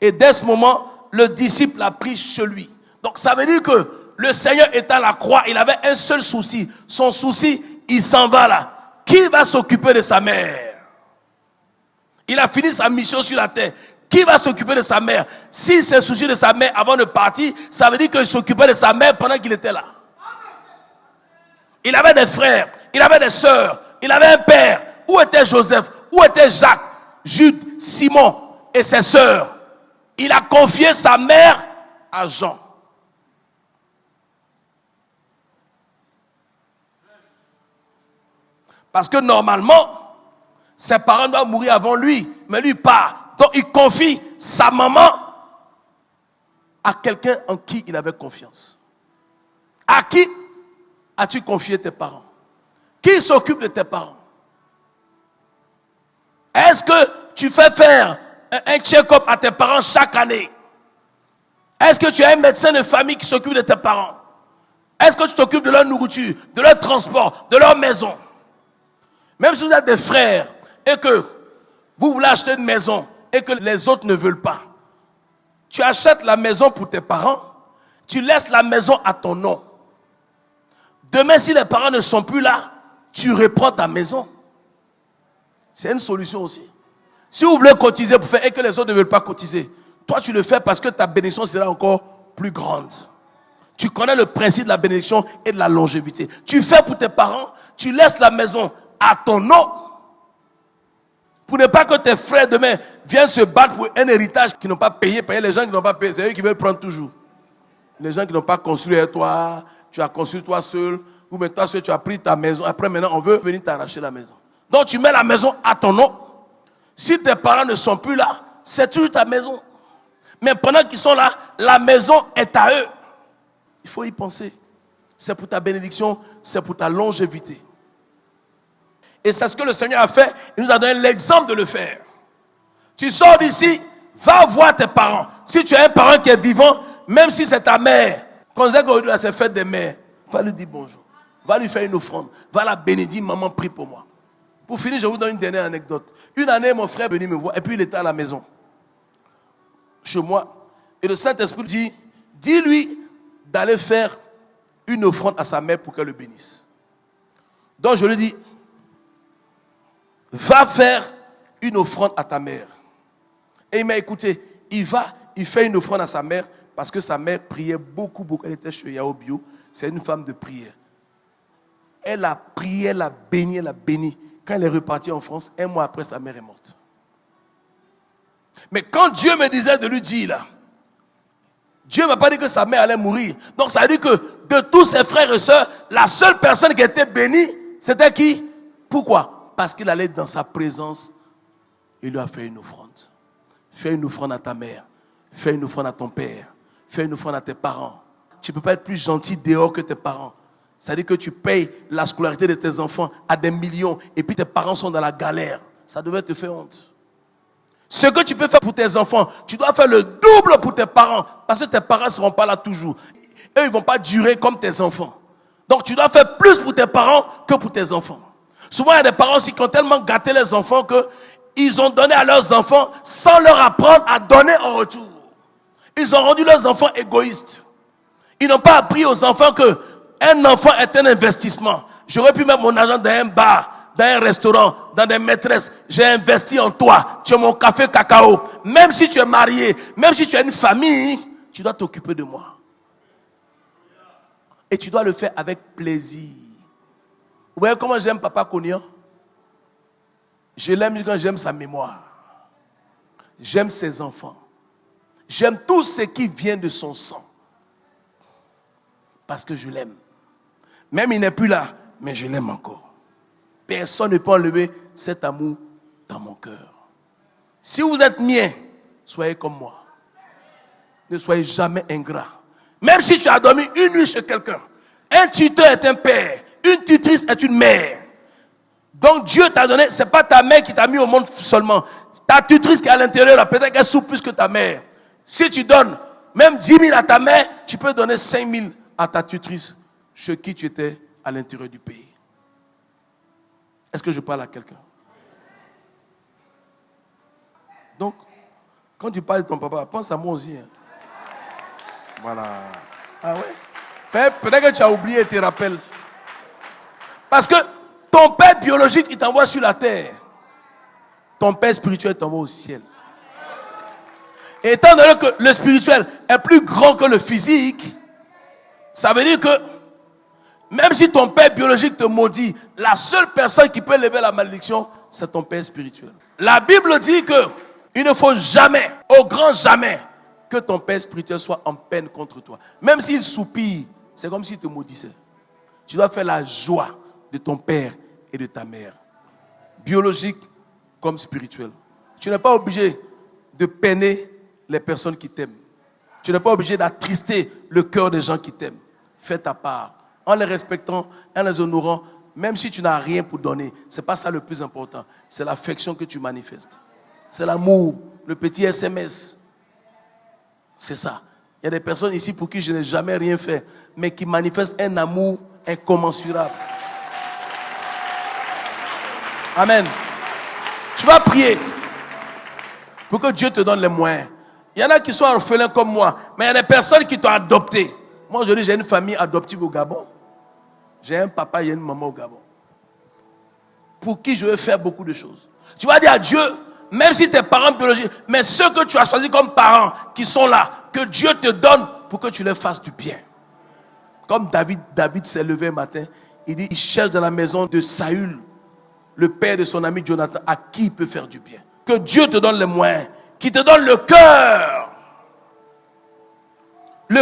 Et dès ce moment, le disciple l'a pris chez lui. Donc ça veut dire que le Seigneur est à la croix, il avait un seul souci. Son souci, il s'en va là. Qui va s'occuper de sa mère? Il a fini sa mission sur la terre. Qui va s'occuper de sa mère? S'il s'est soucié de sa mère avant de partir, ça veut dire qu'il s'occupait de sa mère pendant qu'il était là. Il avait des frères, il avait des sœurs, il avait un père. Où était Joseph? Où était Jacques, Jude, Simon et ses sœurs? Il a confié sa mère à Jean. Parce que normalement, ses parents doivent mourir avant lui, mais lui part. Donc il confie sa maman à quelqu'un en qui il avait confiance. À qui as-tu confié tes parents? Qui s'occupe de tes parents? Est-ce que tu fais faire un check-up à tes parents chaque année? Est-ce que tu as un médecin de famille qui s'occupe de tes parents? Est-ce que tu t'occupes de leur nourriture, de leur transport, de leur maison? Même si vous êtes des frères et que vous voulez acheter une maison et que les autres ne veulent pas, tu achètes la maison pour tes parents, tu laisses la maison à ton nom. Demain, si les parents ne sont plus là, tu reprends ta maison. C'est une solution aussi. Si vous voulez cotiser pour faire et que les autres ne veulent pas cotiser, Toi, tu le fais parce que ta bénédiction sera encore plus grande. Tu connais le principe de la bénédiction et de la longévité. Tu fais pour tes parents, tu laisses la maison à ton nom. Pour ne pas que tes frères demain viennent se battre pour un héritage qu'ils n'ont pas payé. Payer les gens qui n'ont pas payé, c'est eux qui veulent prendre toujours. Les gens qui n'ont pas construit avec toi, tu as construit toi seul, ou même toi seul, tu as pris ta maison. Après, maintenant, on veut venir t'arracher la maison. Donc, tu mets la maison à ton nom. Si tes parents ne sont plus là, c'est toujours ta maison. Mais pendant qu'ils sont là, la maison est à eux. Il faut y penser. C'est pour ta bénédiction, c'est pour ta longévité. Et c'est ce que le Seigneur a fait. Il nous a donné l'exemple de le faire. Tu sors d'ici, va voir tes parents. Si tu as un parent qui est vivant, même si c'est ta mère, quand on disait qu'aujourd'hui c'est fête des mères, va lui dire bonjour. Va lui faire une offrande. Va la bénir, maman, prie pour moi. Pour finir, je vous donne une dernière anecdote. Une année, mon frère est venu me voir et puis il était à la maison, chez moi. Et le Saint-Esprit dit, dis-lui d'aller faire une offrande à sa mère pour qu'elle le bénisse. Donc je lui dis, va faire une offrande à ta mère. Et il m'a écouté. Il fait une offrande à sa mère parce que sa mère priait beaucoup. Elle était chez Yao Bio. C'est une femme de prière. Elle a prié, elle a béni. Quand elle est repartie en France, 1 mois après, sa mère est morte. Mais quand Dieu me disait de lui dire là, Dieu ne m'a pas dit que sa mère allait mourir. Donc ça veut dire que de tous ses frères et sœurs, la seule personne qui était bénie, c'était qui? Pourquoi? Parce qu'il allait dans sa présence. Il lui a fait une offrande. Fais une offrande à ta mère. Fais une offrande à ton père. Fais une offrande à tes parents. Tu ne peux pas être plus gentil dehors que tes parents. C'est-à-dire que tu payes la scolarité de tes enfants à des millions et puis tes parents sont dans la galère. Ça devait te faire honte. Ce que tu peux faire pour tes enfants, tu dois faire le double pour tes parents. Parce que tes parents ne seront pas là toujours. Eux, ils ne vont pas durer comme tes enfants. Donc tu dois faire plus pour tes parents que pour tes enfants. Souvent, il y a des parents aussi qui ont tellement gâté les enfants qu'ils ont donné à leurs enfants sans leur apprendre à donner en retour. Ils ont rendu leurs enfants égoïstes. Ils n'ont pas appris aux enfants qu'un enfant est un investissement. J'aurais pu mettre mon argent dans un bar, dans un restaurant, dans des maîtresses. J'ai investi en toi. Tu es mon café cacao. Même si tu es marié, même si tu as une famille, tu dois t'occuper de moi. Et tu dois le faire avec plaisir. Vous voyez comment j'aime Papa Konya? Je l'aime quand j'aime sa mémoire. J'aime ses enfants. J'aime tout ce qui vient de son sang. Parce que je l'aime. Même il n'est plus là, mais je l'aime encore. Personne ne peut enlever cet amour dans mon cœur. Si vous êtes mien, soyez comme moi. Ne soyez jamais ingrat. Même si tu as dormi une nuit chez quelqu'un, un tuteur est un père, une tutrice est une mère. Donc Dieu t'a donné, ce n'est pas ta mère qui t'a mis au monde seulement. Ta tutrice qui est à l'intérieur, peut-être qu'elle souffre plus que ta mère. Si tu donnes même 10 000 à ta mère, tu peux donner 5 000 à ta tutrice chez qui tu étais à l'intérieur du pays. Est-ce que je parle à quelqu'un? Donc, quand tu parles de ton papa, pense à moi aussi. Hein. Voilà. Ah ouais? Peut-être que tu as oublié tes rappels. Parce que ton père biologique, il t'envoie sur la terre. Ton père spirituel t'envoie au ciel. Et étant donné que le spirituel est plus grand que le physique, ça veut dire que même si ton père biologique te maudit, la seule personne qui peut lever la malédiction, c'est ton père spirituel. La Bible dit que il ne faut jamais, au grand jamais, que ton père spirituel soit en peine contre toi. Même s'il soupire, c'est comme s'il te maudissait. Tu dois faire la joie de ton père et de ta mère. Biologique comme spirituel. Tu n'es pas obligé de peiner les personnes qui t'aiment. Tu n'es pas obligé d'attrister le cœur des gens qui t'aiment. Fais ta part. En les respectant, en les honorant, même si tu n'as rien pour donner. Ce n'est pas ça le plus important. C'est l'affection que tu manifestes. C'est l'amour, le petit SMS. C'est ça. Il y a des personnes ici pour qui je n'ai jamais rien fait, mais qui manifestent un amour incommensurable. Amen. Tu vas prier pour que Dieu te donne les moyens. Il y en a qui sont orphelins comme moi, mais il y a des personnes qui t'ont adopté. Moi, aujourd'hui, j'ai une famille adoptive au Gabon. J'ai un papa et une maman au Gabon. Pour qui je vais faire beaucoup de choses. Tu vas dire à Dieu, même si tes parents biologiques, mais ceux que tu as choisis comme parents, qui sont là, que Dieu te donne pour que tu leur fasses du bien. Comme David s'est levé un matin, il dit, il cherche dans la maison de Saül, le père de son ami Jonathan, à qui il peut faire du bien. Que Dieu te donne les moyens, qu'il te donne le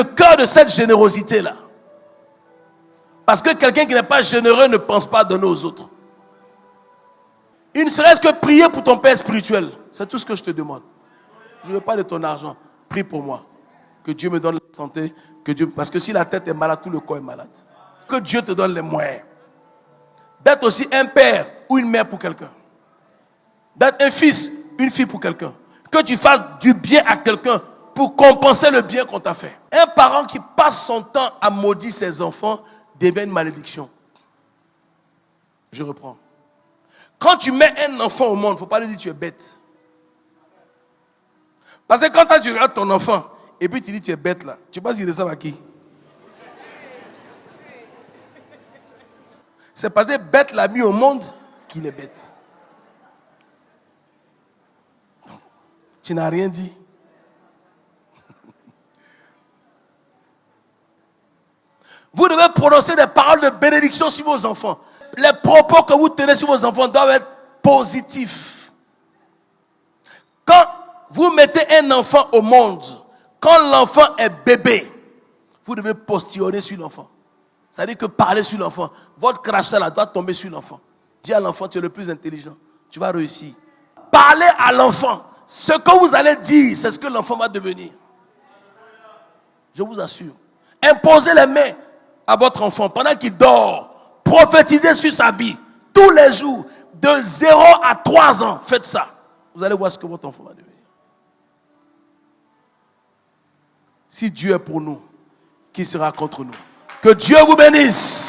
cœur de cette générosité-là. Parce que quelqu'un qui n'est pas généreux ne pense pas donner aux autres. Il ne serait-ce que prier pour ton père spirituel. C'est tout ce que je te demande. Je ne veux pas de ton argent. Prie pour moi. Que Dieu me donne la santé. Parce que si la tête est malade, tout le corps est malade. Que Dieu te donne les moyens d'être aussi un père ou une mère pour quelqu'un. D'être un fils, une fille pour quelqu'un. Que tu fasses du bien à quelqu'un pour compenser le bien qu'on t'a fait. Un parent qui passe son temps à maudire ses enfants devient une malédiction. Je reprends. Quand tu mets un enfant au monde, il ne faut pas lui dire tu es bête. Parce que quand tu regardes ton enfant et puis tu dis tu es bête là, tu penses qu'il ressemble à qui? C'est parce que bête l'a mis au monde qu'il est bête. Donc, tu n'as rien dit. Vous devez prononcer des paroles de bénédiction sur vos enfants. Les propos que vous tenez sur vos enfants doivent être positifs. Quand vous mettez un enfant au monde, quand l'enfant est bébé, vous devez postillonner sur l'enfant. C'est-à-dire que parler sur l'enfant. Votre crachat là doit tomber sur l'enfant. Dis à l'enfant, tu es le plus intelligent. Tu vas réussir. Parlez à l'enfant. Ce que vous allez dire, c'est ce que l'enfant va devenir. Je vous assure. Imposez les mains à votre enfant pendant qu'il dort. Prophétisez sur sa vie. Tous les jours. De 0 à 3 ans. Faites ça. Vous allez voir ce que votre enfant va devenir. Si Dieu est pour nous, qui sera contre nous? Que Dieu vous bénisse.